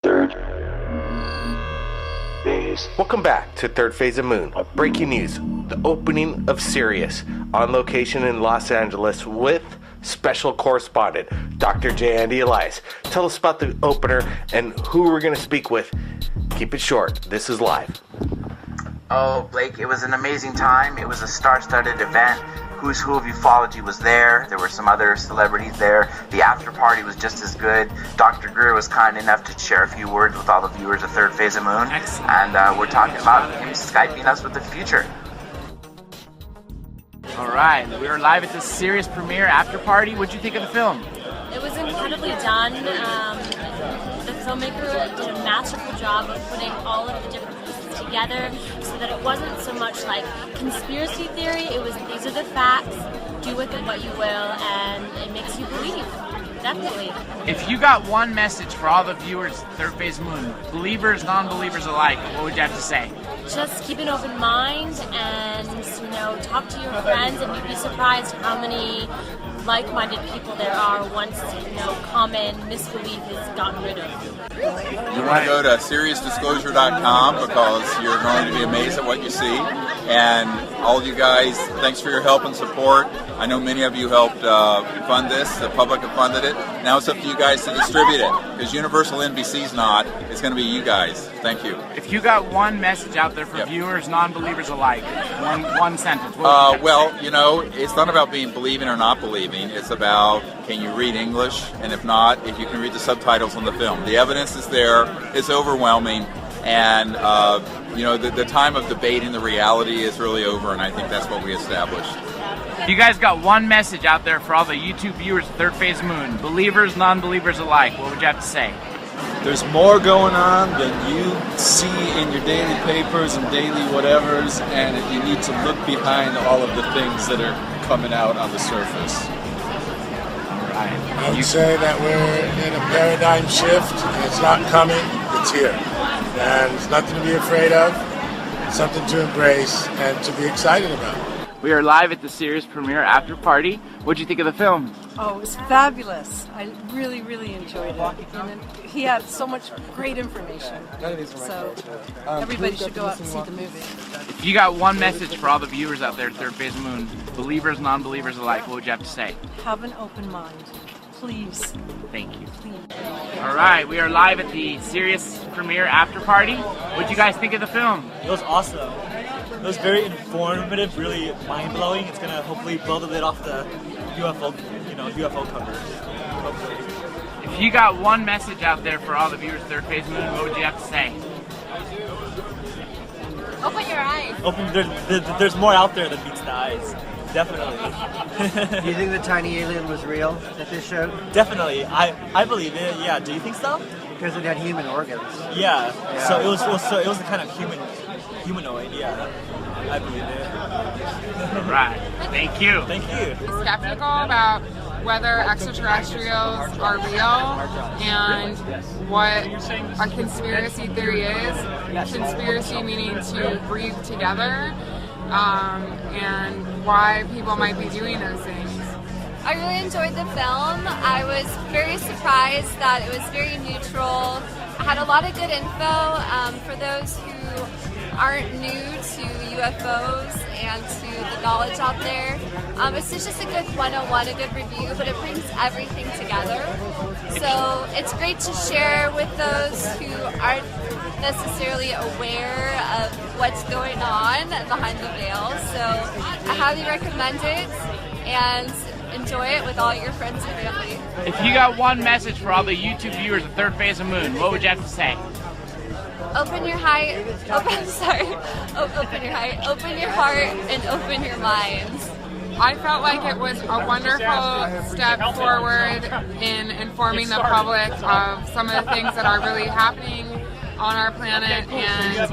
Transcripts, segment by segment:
Third Phase. Welcome back to Third Phase of Moon. Breaking news: the opening of Sirius on location in Los Angeles with special correspondent Dr. J. Andy Elias. Tell us about the opener and who we're going to speak with. Keep it short. This is live. Oh, Blake, it was an amazing time. It was a star-studded event. Who's Who of Ufology was there. There were some other celebrities there. The after party was just as good. Dr. Greer was kind enough to share a few words with all the viewers of Third Phase of Moon. Excellent. And we're talking about him Skyping us with the future. Alright, we were live at the Sirius premiere after party. What'd you think of the film? It was incredibly done. The filmmaker did a masterful job of putting all of the different pieces together so that it wasn't so much like conspiracy theory. It was, these are the facts, do with it what you will, and it makes you believe. Definitely. If you got one message for all the viewers of Third Phase Moon, believers, non-believers alike, what would you have to say? Just keep an open mind and, talk to your friends, and you'd be surprised how many like-minded people there are once, common misbelief is gotten rid of. You want to go to SiriusDisclosure.com because you're going to be amazed at what you see. And all you guys, thanks for your help and support. I know many of you helped fund this. The public have funded it. Now it's up to you guys to distribute it, because Universal NBC's not. It's going to be you guys. Thank you. If you got one message out there for viewers, non-believers alike, one sentence. Well, it's not about being believing or not believing. It's about, can you read English? And if not, if you can read the subtitles on the film. The evidence is there. It's overwhelming. And, the time of debating the reality is really over, and I think that's what we established. You guys got one message out there for all the YouTube viewers of Third Phase Moon, believers, non-believers alike. What would you have to say? There's more going on than you see in your daily papers and daily whatevers, and you need to look behind all of the things that are coming out on the surface. I would say that we're in a paradigm shift, and it's not coming, it's here. And it's nothing to be afraid of, something to embrace and to be excited about. We are live at the Sirius premiere after party. What'd you think of the film? Oh, it was fabulous. I really, really enjoyed it. And he had so much great information. So everybody should go out and see the movie. If you got one message for all the viewers out there at Third Phase Moon, believers, non-believers alike, what would you have to say? Have an open mind. Please. Thank you. Please. All right, we are live at the Sirius premiere after party. What'd you guys think of the film? It was awesome. It was very informative, really mind-blowing. It's gonna hopefully build a bit off the UFO, UFO cover. Hopefully. If you got one message out there for all the viewers of Third Phase Moon, what would you have to say? Open your eyes. There's more out there than meets the eyes. Definitely. Do you think the tiny alien was real that they showed? Definitely. I believe it. Yeah. Do you think so? Because it had human organs. Yeah. So it was a kind of humanoid. Yeah. I believe it. Right. Thank you. Thank you. Skeptical about whether extraterrestrials are real and what a conspiracy theory is. Conspiracy meaning to breathe together, and why people might be doing those things. I really enjoyed the film. I was very surprised that it was very neutral. I had a lot of good info for those who aren't new to UFOs and to the knowledge out there. It's just a good 101, a good review, but it brings everything together. So it's great to share with those who aren't necessarily aware of what's going on behind the veil. So I highly recommend it, and enjoy it with all your friends and family. If you got one message for all the YouTube viewers of Third Phase of Moon, what would you have to say? Open your heart, open your heart, and open your minds. I felt like it was a wonderful step forward in informing the public of some of the things that are really happening on our planet, and it's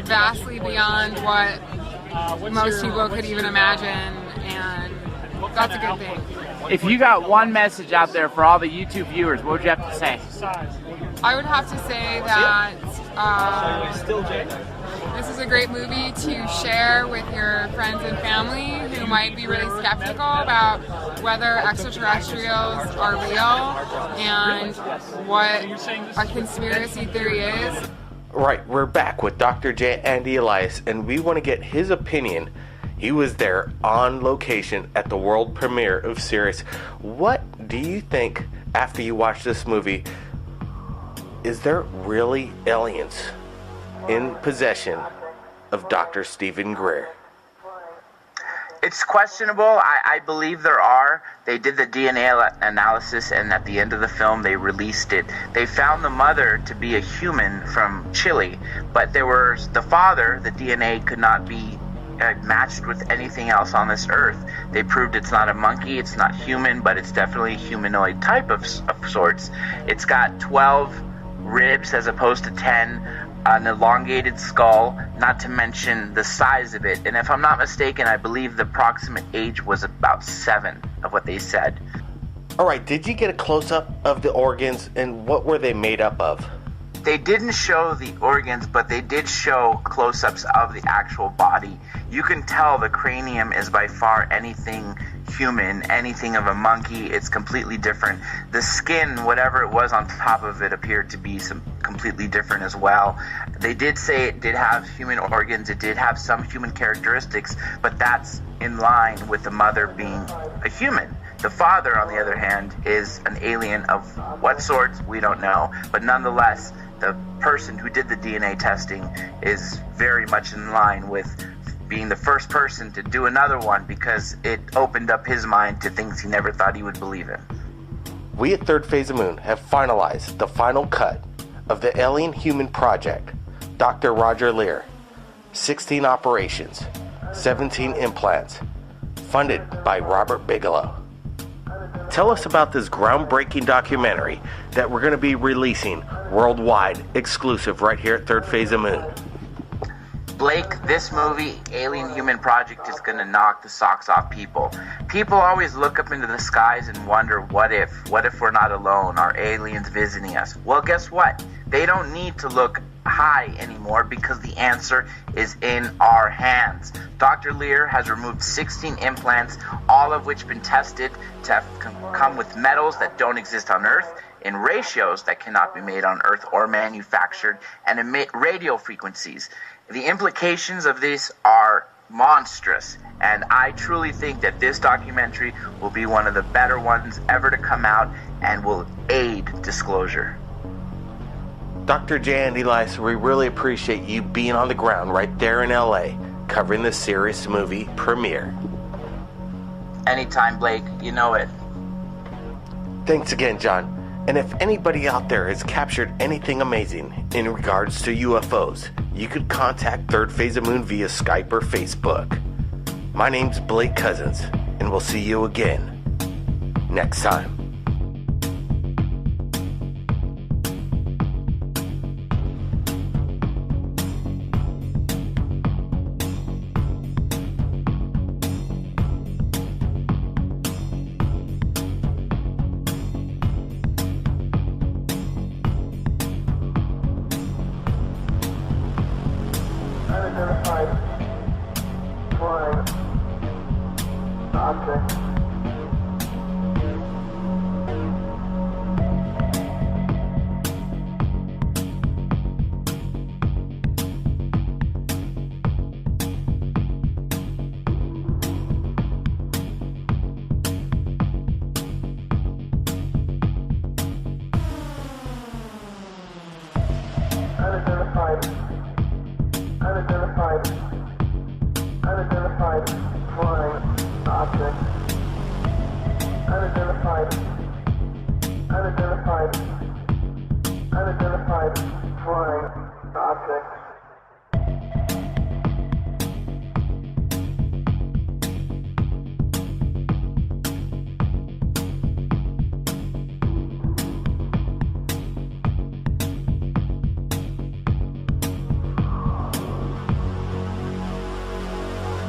vastly beyond what most people could even imagine, and that's a good thing. If you got one message out there for all the YouTube viewers, what would you have to say? I would have to say that this is a great movie to share with your friends and family who might be really skeptical about whether extraterrestrials are real and what a conspiracy theory is. Right, we're back with Dr. J. Andy Elias, and we want to get his opinion. He was there on location at the world premiere of Sirius. What do you think, after you watch this movie, is there really aliens in possession of Dr. Stephen Greer? It's questionable. I believe there are. They did the DNA analysis, and at the end of the film, they released it. They found the mother to be a human from Chile, but there was the father. The DNA could not be matched with anything else on this earth. They proved it's not a monkey, it's not human, but it's definitely a humanoid type of sorts. It's got 12 ribs as opposed to 10. An elongated skull, not to mention the size of it. And if I'm not mistaken, I believe the approximate age was about 7 of what they said. All right, did you get a close-up of the organs, and what were they made up of? They didn't show the organs, but they did show close-ups of the actual body. You can tell the cranium is by far anything human, anything of a monkey. It's completely different. The skin, whatever it was on top of it, appeared to be completely different as well. They did say it did have human organs, it did have some human characteristics, but that's in line with the mother being a human. The father, on the other hand, is an alien of what sort, we don't know, but nonetheless, the person who did the DNA testing is very much in line with being the first person to do another one, because it opened up his mind to things he never thought he would believe in. We at Third Phase of Moon have finalized the final cut of the Alien Human Project. Dr. Roger Lear, 16 operations, 17 implants, funded by Robert Bigelow. Tell us about this groundbreaking documentary that we're going to be releasing worldwide, exclusive right here at Third Phase of Moon. Blake, this movie, Alien Human Project, is going to knock the socks off people. People always look up into the skies and wonder, what if? What if we're not alone? Are aliens visiting us? Well, guess what? They don't need to look high anymore, because the answer is in our hands. Dr. Lear has removed 16 implants, all of which have been tested to come with metals that don't exist on Earth, in ratios that cannot be made on Earth or manufactured, and emit radio frequencies. The implications of this are monstrous, and I truly think that this documentary will be one of the better ones ever to come out and will aid disclosure. Dr. J. Andy Elias, we really appreciate you being on the ground right there in LA, covering the Sirius movie premiere. Anytime, Blake, you know it. Thanks again, John. And if anybody out there has captured anything amazing in regards to UFOs, you could contact Third Phase of Moon via Skype or Facebook. My name's Blake Cousins, and we'll see you again next time. Unidentified flying object. Unidentified flying object. Unidentified flying object.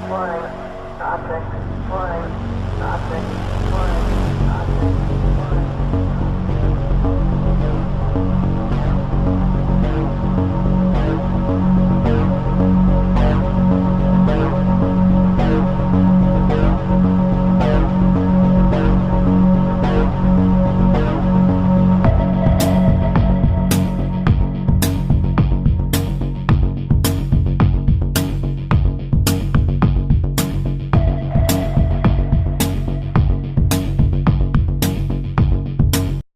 Flying object, flying